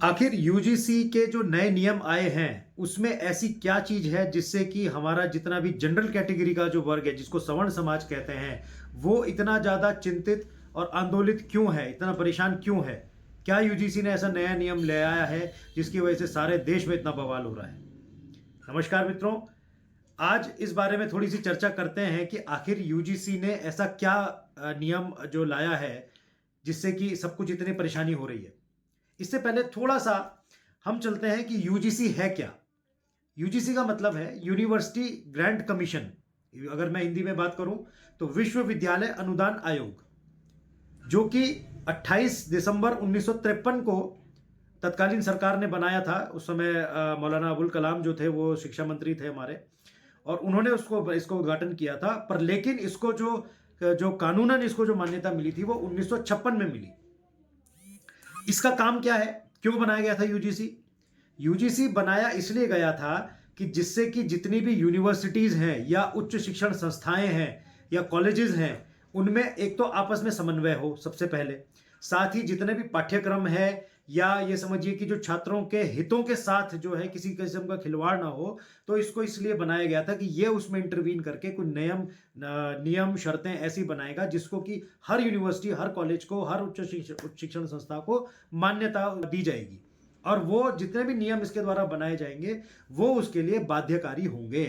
आखिर यूजीसी के जो नए नियम आए हैं, उसमें ऐसी क्या चीज है जिससे कि हमारा जितना भी जनरल कैटेगरी का जो वर्ग है, जिसको सवर्ण समाज कहते हैं, वो इतना ज्यादा चिंतित और आंदोलित क्यों है, इतना परेशान क्यों है? क्या यूजीसी ने ऐसा नया नियम ले आया है जिसकी वजह से सारे देश में इतना बवाल हो रहा है? नमस्कार मित्रों, आज इस बारे में थोड़ी सी चर्चा करते हैं कि आखिर यूजीसी ने ऐसा क्या नियम जो लाया है जिससे कि सब कुछ इतनी परेशानी हो रही है। इससे पहले थोड़ा सा हम चलते हैं कि यूजीसी है क्या। यूजीसी का मतलब है यूनिवर्सिटी ग्रांट कमीशन। अगर मैं हिंदी में बात करूं तो विश्वविद्यालय अनुदान आयोग, जो कि 28 दिसंबर 1953 को तत्कालीन सरकार ने बनाया था। उस समय मौलाना अबुल कलाम जो थे वो शिक्षा मंत्री थे हमारे, और उन्होंने इसको उद्घाटन किया था। पर लेकिन इसको जो जो कानूनन इसको जो मान्यता मिली थी वो 1956 में मिली। इसका काम क्या है, क्यों बनाया गया था यूजीसी? यूजीसी बनाया इसलिए गया था कि जिससे कि जितनी भी यूनिवर्सिटीज हैं या उच्च शिक्षण संस्थाएं हैं या कॉलेजेस हैं, उनमें एक तो आपस में समन्वय हो सबसे पहले। साथ ही जितने भी पाठ्यक्रम है या ये समझिए कि जो छात्रों के हितों के साथ जो है किसी किस्म का खिलवाड़ ना हो, तो इसको इसलिए बनाया गया था कि ये उसमें इंटरवीन करके कुछ नियम शर्तें ऐसी बनाएगा जिसको कि हर यूनिवर्सिटी, हर कॉलेज को, हर उच्च शिक्षण संस्था को मान्यता दी जाएगी, और वो जितने भी नियम इसके द्वारा बनाए जाएंगे वो उसके लिए बाध्यकारी होंगे।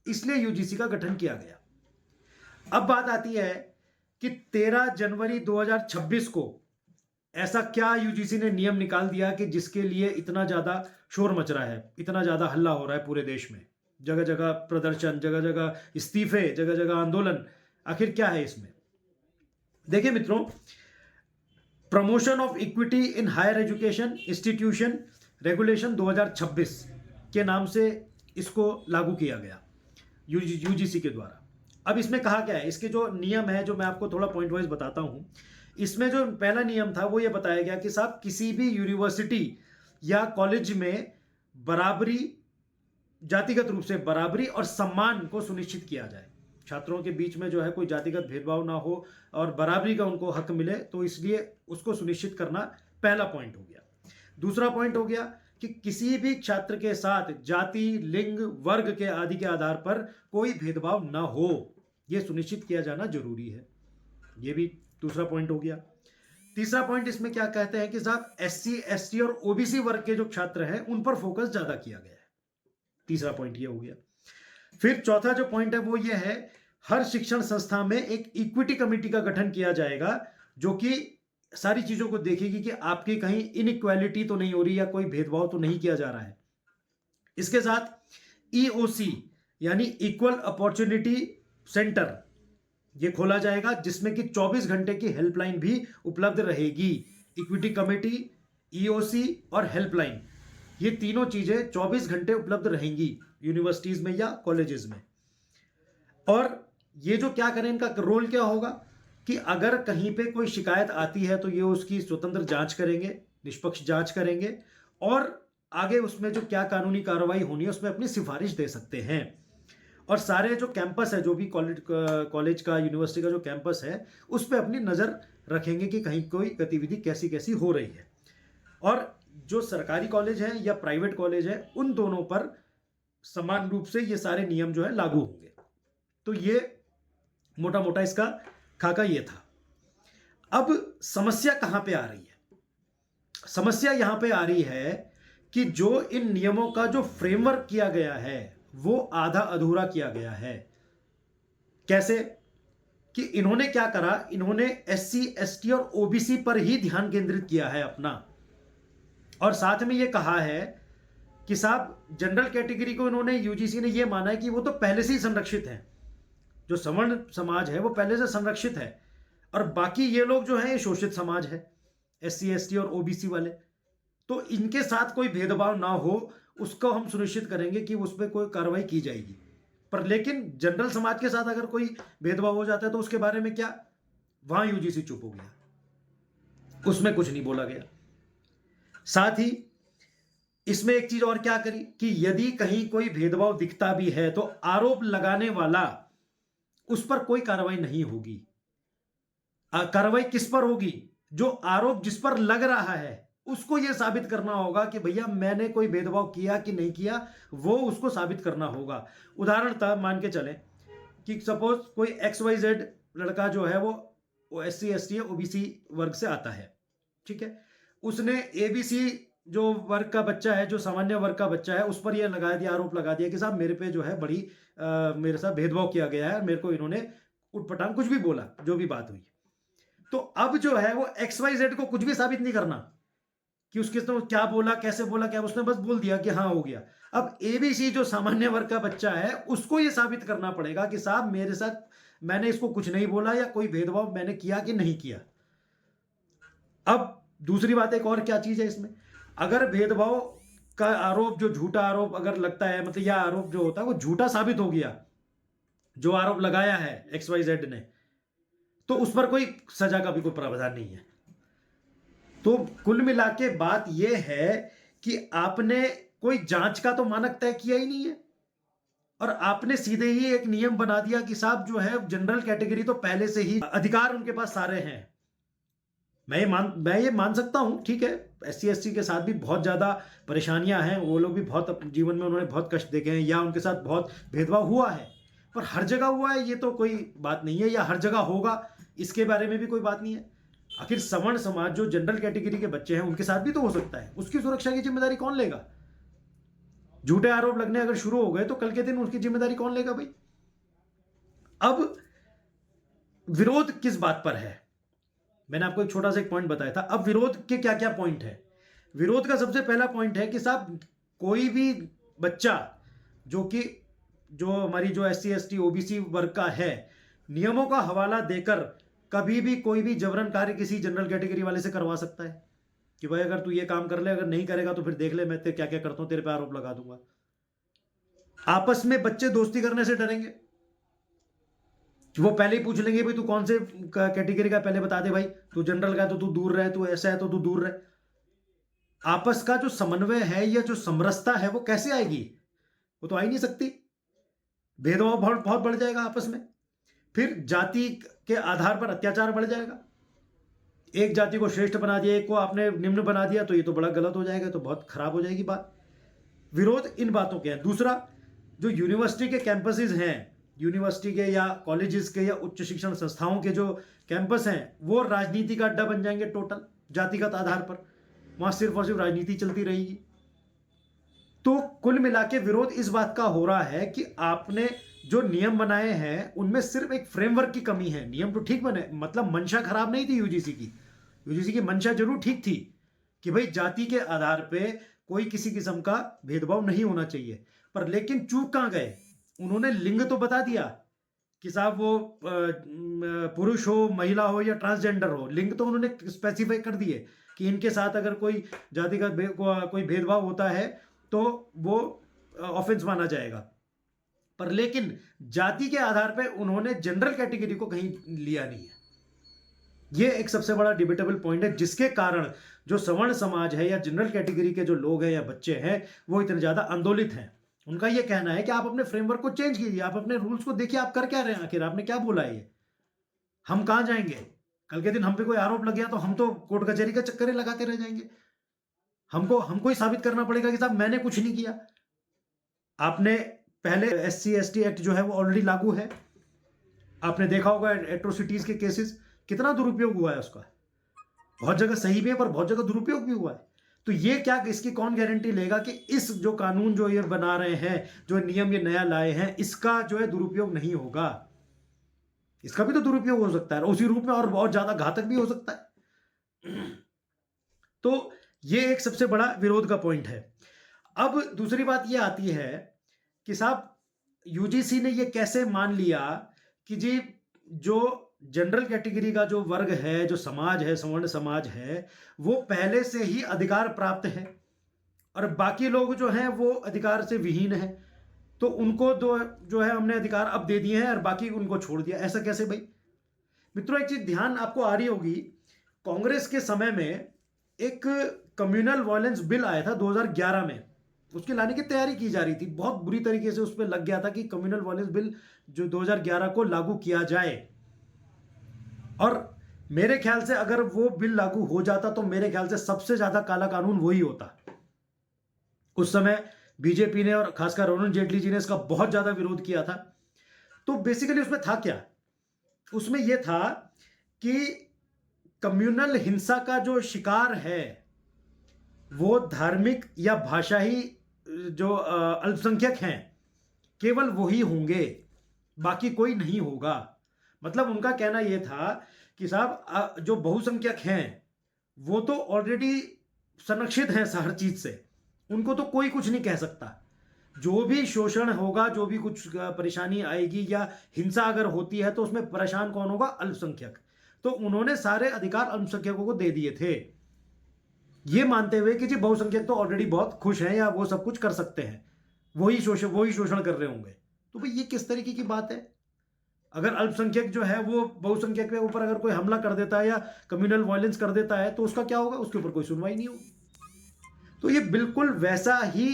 इसलिए यूजीसी का गठन किया गया। अब बात आती है कि 13 जनवरी 2026 को ऐसा क्या यूजीसी ने नियम निकाल दिया कि जिसके लिए इतना ज्यादा शोर मच रहा है, इतना ज्यादा हल्ला हो रहा है पूरे देश में। जगह जगह प्रदर्शन, जगह जगह इस्तीफे, जगह जगह आंदोलन। आखिर क्या है इसमें? देखिए मित्रों, promotion of equity in higher education institution regulation 2026 के नाम से इसको लागू किया गया यूजीसी के द्वारा। अब इसमें कहा क्या है, इसके जो नियम है, जो मैं आपको थोड़ा पॉइंट वाइज बताता हूं। इसमें जो पहला नियम था वो ये बताया गया कि साहब किसी भी यूनिवर्सिटी या कॉलेज में बराबरी, जातिगत रूप से बराबरी और सम्मान को सुनिश्चित किया जाए। छात्रों के बीच में जो है कोई जातिगत भेदभाव ना हो और बराबरी का उनको हक मिले, तो इसलिए उसको सुनिश्चित करना पहला पॉइंट हो गया। दूसरा पॉइंट हो गया कि किसी भी छात्र के साथ जाति, लिंग, वर्ग के आदि के आधार पर कोई भेदभाव ना हो, यह सुनिश्चित किया जाना जरूरी है। यह भी दूसरा पॉइंट हो गया। तीसरा पॉइंट इसमें क्या कहते हैं कि साहब एससी, एसटी और ओबीसी वर्ग के जो छात्र हैं उन पर फोकस ज्यादा किया गया है। तीसरा पॉइंट ये हो गया। फिर चौथा जो पॉइंट है वो ये है, हर शिक्षण संस्था में एक इक्विटी कमेटी का गठन किया जाएगा, जो कि सारी चीजों को देखेगी कि आपकी कहीं इनइक्वालिटी तो नहीं हो रही या कोई भेदभाव तो नहीं किया जा रहा है। इसके साथ ईओसी यानी इक्वल अपॉर्चुनिटी सेंटर ये खोला जाएगा, जिसमें कि 24 घंटे की हेल्पलाइन भी उपलब्ध रहेगी। इक्विटी कमेटी, ईओसी और हेल्पलाइन, ये तीनों चीजें 24 घंटे उपलब्ध रहेंगी यूनिवर्सिटीज में या कॉलेजेस में। और ये जो क्या करें, इनका रोल क्या होगा कि अगर कहीं पे कोई शिकायत आती है तो ये उसकी स्वतंत्र जांच करेंगे, निष्पक्ष जांच करेंगे, और आगे उसमें जो क्या कानूनी कार्रवाई होनी है उसमें अपनी सिफारिश दे सकते हैं। और सारे जो कैंपस है, जो भी कॉलेज का, यूनिवर्सिटी का जो कैंपस है, उस पर अपनी नजर रखेंगे कि कहीं कोई गतिविधि कैसी कैसी हो रही है। और जो सरकारी कॉलेज है या प्राइवेट कॉलेज है, उन दोनों पर समान रूप से ये सारे नियम जो है लागू होंगे। तो ये मोटा मोटा इसका खाका ये था। अब समस्या कहां पे आ रही है? समस्या यहां पे आ रही है कि जो इन नियमों का जो फ्रेमवर्क किया गया है वो आधा अधूरा किया गया है। कैसे? कि इन्होंने क्या करा, इन्होंने एससी, एसटी और ओबीसी पर ही ध्यान केंद्रित किया है अपना, और साथ में यह कहा है कि साहब जनरल कैटेगरी को इन्होंने, यूजीसी ने यह माना है कि वो तो पहले से ही संरक्षित है, जो सवर्ण समाज है वो पहले से संरक्षित है, और बाकी ये लोग जो है ये शोषित समाज है, एससी, एसटी और ओबीसी वाले। तो इनके साथ कोई भेदभाव ना हो, उसको हम सुनिश्चित करेंगे कि उस पर कोई कार्रवाई की जाएगी। पर लेकिन जनरल समाज के साथ अगर कोई भेदभाव हो जाता है तो उसके बारे में क्या? वहां यूजीसी चुप हो गया, उसमें कुछ नहीं बोला गया। साथ ही इसमें एक चीज और क्या करी कि यदि कहीं कोई भेदभाव दिखता भी है तो आरोप लगाने वाला, उस पर कोई कार्रवाई नहीं होगी। कार्रवाई किस पर होगी? जो आरोप जिस पर लग रहा है उसको ये साबित करना होगा कि भैया मैंने कोई भेदभाव किया कि नहीं किया, वो उसको साबित करना होगा। उदाहरणतः मान के चलें कि सपोज कोई XYZ लड़का जो है वो SC ST या OBC वर्ग से आता है, ठीक है। उसने ABC जो वर्ग का बच्चा है, जो सामान्य वर्ग का बच्चा है, उस पर यह लगा दिया, आरोप लगा दिया कि साहब मेरे पे जो है बड़ी मेरे साथ भेदभाव किया गया है, मेरे को इन्होंने उटपटांग कुछ भी बोला, जो भी बात हुई। तो अब जो है वो XYZ को कुछ भी साबित नहीं करना कि उसके तो क्या बोला, कैसे बोला, क्या उसने बस बोल दिया कि हाँ हो गया। अब ABC जो सामान्य वर्ग का बच्चा है, उसको ये साबित करना पड़ेगा कि साहब मेरे साथ मैंने इसको कुछ नहीं बोला या कोई भेदभाव मैंने किया कि नहीं किया। अब दूसरी बात एक और क्या चीज है इसमें, अगर भेदभाव का आरोप, जो झूठा आरोप अगर लगता है, मतलब यह आरोप जो होता है वो झूठा साबित हो गया, जो आरोप लगाया है XYZ ने, तो उस पर कोई सजा का भी कोई प्रावधान नहीं है। तो कुल मिला के बात यह है कि आपने कोई जांच का तो मानक तय किया ही नहीं है, और आपने सीधे ही एक नियम बना दिया कि साहब जो है जनरल कैटेगरी तो पहले से ही अधिकार उनके पास सारे हैं। मैं ये मान सकता हूं, ठीक है, SC ST के साथ भी बहुत ज्यादा परेशानियां हैं, वो लोग भी बहुत अपने जीवन में उन्होंने बहुत कष्ट देखे हैं, या उनके साथ बहुत भेदभाव हुआ है, पर हर जगह हुआ है ये तो कोई बात नहीं है, या हर जगह होगा इसके बारे में भी कोई बात नहीं है। आखिर सवर्ण समाज जो जनरल कैटेगरी के बच्चे हैं उनके साथ भी तो हो सकता है, उसकी सुरक्षा की जिम्मेदारी कौन लेगा? झूठे आरोप लगने अगर शुरू हो गए तो कल के दिन उसकी जिम्मेदारी कौन लेगा भाई? अब विरोध किस बात पर है, मैंने आपको एक छोटा सा एक पॉइंट बताया था। अब विरोध के क्या क्या पॉइंट है? विरोध का सबसे पहला पॉइंट है कि साहब कोई भी बच्चा जो हमारी जो SC ST OBC वर्ग का है, नियमों का हवाला देकर कभी भी कोई भी जबरन कार्य किसी जनरल कैटेगरी वाले से करवा सकता है कि भाई अगर तू ये काम कर ले, अगर नहीं करेगा तो फिर देख ले मैं क्या क्या करता हूं, तेरे पे आरोप लगा दूंगा। आपस में बच्चे दोस्ती करने से डरेंगे, वो पहले ही पूछ लेंगे भाई तू कौन से कैटेगरी का, पहले बता दे भाई, तू जनरल का है तो तू दूर रहे, तू ऐसा है तो तू दूर रहे। आपस का जो समन्वय है या जो समरसता है वो कैसे आएगी? वो तो आ ही नहीं सकती। भेदभाव बहुत बहुत बढ़ जाएगा आपस में, फिर जाति के आधार पर अत्याचार बढ़ जाएगा। एक जाति को श्रेष्ठ बना दिया, एक को आपने निम्न बना दिया, तो ये तो बड़ा गलत हो जाएगा, तो बहुत खराब हो जाएगी बात। विरोध इन बातों के हैं। दूसरा, जो यूनिवर्सिटी के कैंपसेस हैं, यूनिवर्सिटी के या कॉलेजेस के या उच्च शिक्षण संस्थाओं के जो कैंपस हैं, वो राजनीति का अड्डा बन जाएंगे टोटल जातिगत आधार पर, वहां सिर्फ और सिर्फ राजनीति चलती रहेगी। तो कुल मिला के विरोध इस बात का हो रहा है कि आपने जो नियम बनाए हैं उनमें सिर्फ एक फ्रेमवर्क की कमी है। नियम तो ठीक बने, मतलब मंशा खराब नहीं थी यूजीसी की मंशा जरूर ठीक थी कि भाई जाति के आधार पे कोई किसी किस्म का भेदभाव नहीं होना चाहिए, पर लेकिन चूक कहां गए? उन्होंने लिंग तो बता दिया कि साहब वो पुरुष हो, महिला हो या ट्रांसजेंडर हो, लिंग तो उन्होंने स्पेसिफाई कर दिए कि इनके साथ अगर कोई जाति का कोई भेदभाव होता है तो वो ऑफेंस माना जाएगा। पर लेकिन जाति के आधार पर उन्होंने जनरल कैटेगरी को कहीं लिया नहीं है। यह एक सबसे बड़ा डिबेटेबल पॉइंट है, जिसके कारण जो सवर्ण समाज है या जनरल कैटेगरी के जो लोग हैं या बच्चे हैं वो इतने ज्यादा आंदोलित हैं। उनका यह कहना है कि आप अपने फ्रेमवर्क को चेंज कीजिए, आप अपने रूल्स को देखिए, आप कर क्या रहे हैं, आखिर आपने क्या बोला है ये, हम कहां जाएंगे? कल के दिन हम पे कोई आरोप लग गया तो हम तो कोर्ट कचहरी का चक्कर लगाते रह जाएंगे। हमको ही साबित करना पड़ेगा कि साहब मैंने कुछ नहीं किया। आपने पहले SC ST एक्ट जो है वो ऑलरेडी लागू है, आपने देखा होगा एट्रोसिटीज के केसेस कितना दुरुपयोग हुआ है उसका, बहुत जगह सही भी है पर बहुत जगह दुरुपयोग भी हुआ है। तो ये क्या, इसकी कौन गारंटी लेगा कि इस जो कानून जो ये बना रहे हैं, जो नियम ये नया लाए हैं, इसका जो है दुरुपयोग नहीं होगा? इसका भी तो दुरुपयोग हो सकता है, उसी रूप में और बहुत ज्यादा घातक भी हो सकता है। तो ये एक सबसे बड़ा विरोध का पॉइंट है। अब दूसरी बात ये आती है कि साहब यूजीसी ने ये कैसे मान लिया कि जी जो जनरल कैटेगरी का जो वर्ग है, जो समाज है, सवर्ण समाज है, वो पहले से ही अधिकार प्राप्त है और बाकी लोग जो हैं वो अधिकार से विहीन है, तो उनको जो है हमने अधिकार अब दे दिए हैं और बाकी उनको छोड़ दिया। ऐसा कैसे भाई? मित्रों, एक चीज ध्यान आपको आ रही होगी, कांग्रेस के समय में एक कम्युनल वायलेंस बिल आया था 2011 में, उसके लाने की तैयारी की जा रही थी, बहुत बुरी तरीके से उस पर लग गया था कि कम्युनल वायलेंस बिल जो 2011 को लागू किया जाए। और मेरे ख्याल से अगर वो बिल लागू हो जाता तो मेरे ख्याल से सबसे ज्यादा काला कानून वही होता। उस समय बीजेपी ने और खासकर अरुण जेटली जी ने इसका बहुत ज्यादा विरोध किया था। तो बेसिकली उसमें था क्या? उसमें यह था कि कम्युनल हिंसा का जो शिकार है वो धार्मिक या भाषाई जो अल्पसंख्यक हैं केवल वही होंगे, बाकी कोई नहीं होगा। मतलब उनका कहना यह था कि साहब जो बहुसंख्यक हैं वो तो ऑलरेडी संरक्षित हैं हर चीज से, उनको तो कोई कुछ नहीं कह सकता। जो भी शोषण होगा, जो भी कुछ परेशानी आएगी या हिंसा अगर होती है तो उसमें परेशान कौन होगा? अल्पसंख्यक। तो उन्होंने सारे अधिकार अल्पसंख्यकों को दे दिए थे, ये मानते हुए कि जी बहुसंख्यक तो ऑलरेडी बहुत खुश हैं या वो सब कुछ कर सकते हैं, वही शोषण कर रहे होंगे। तो भाई ये किस तरीके की बात है? अगर अल्पसंख्यक जो है वो बहुसंख्यक के ऊपर अगर कोई हमला कर देता है या कम्युनल वायलेंस कर देता है तो उसका क्या होगा? उसके ऊपर कोई सुनवाई नहीं होगी। तो ये बिल्कुल वैसा ही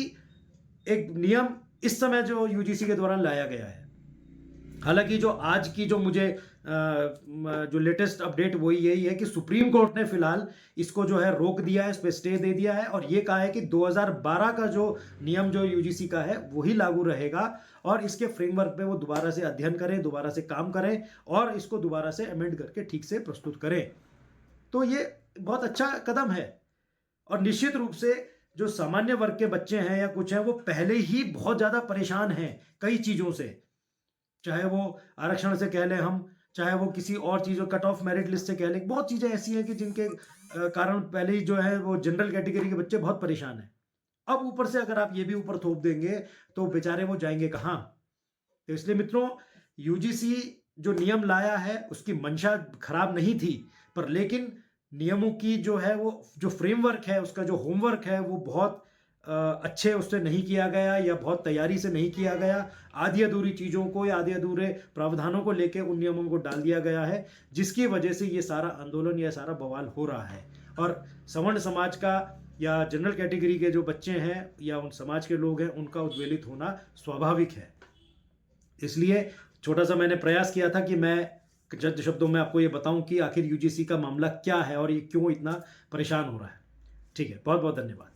एक नियम इस समय जो यूजीसी के दौरान लाया गया है। हालांकि जो आज की जो मुझे जो लेटेस्ट अपडेट वही यही है कि सुप्रीम कोर्ट ने फिलहाल इसको जो है रोक दिया है, इस पे स्टे दे दिया है और ये कहा है कि 2012 का जो नियम जो यूजीसी का है वही लागू रहेगा और इसके फ्रेमवर्क पे वो दोबारा से अध्ययन करें, दोबारा से काम करें और इसको दोबारा से अमेंड करके ठीक से प्रस्तुत करें। तो ये बहुत अच्छा कदम है और निश्चित रूप से जो सामान्य वर्ग के बच्चे हैं या कुछ हैं वो पहले ही बहुत ज्यादा परेशान हैं कई चीजों से, चाहे वो आरक्षण से कह लें हम, चाहे वो किसी और चीज़ों कट ऑफ मेरिट लिस्ट से कह लें। बहुत चीज़ें ऐसी हैं कि जिनके कारण पहले ही जो है वो जनरल कैटेगरी के बच्चे बहुत परेशान हैं। अब ऊपर से अगर आप ये भी ऊपर थोप देंगे तो बेचारे वो जाएंगे कहाँ? तो इसलिए मित्रों, यूजीसी जो नियम लाया है उसकी मंशा खराब नहीं थी, पर लेकिन नियमों की जो है वो जो फ्रेमवर्क है उसका जो होमवर्क है वो बहुत अच्छे उससे नहीं किया गया या बहुत तैयारी से नहीं किया गया। आधी अधूरी चीज़ों को या आधे अधूरे प्रावधानों को लेकर उन नियमों को डाल दिया गया है, जिसकी वजह से ये सारा आंदोलन या सारा बवाल हो रहा है। और सवर्ण समाज का या जनरल कैटेगरी के जो बच्चे हैं या उन समाज के लोग हैं उनका उद्वेलित होना स्वाभाविक है। इसलिए छोटा सा मैंने प्रयास किया था कि मैं चंद शब्दों में आपको ये बताऊं कि आखिर यूजीसी का मामला क्या है और ये क्यों इतना परेशान हो रहा है। ठीक है, बहुत बहुत धन्यवाद।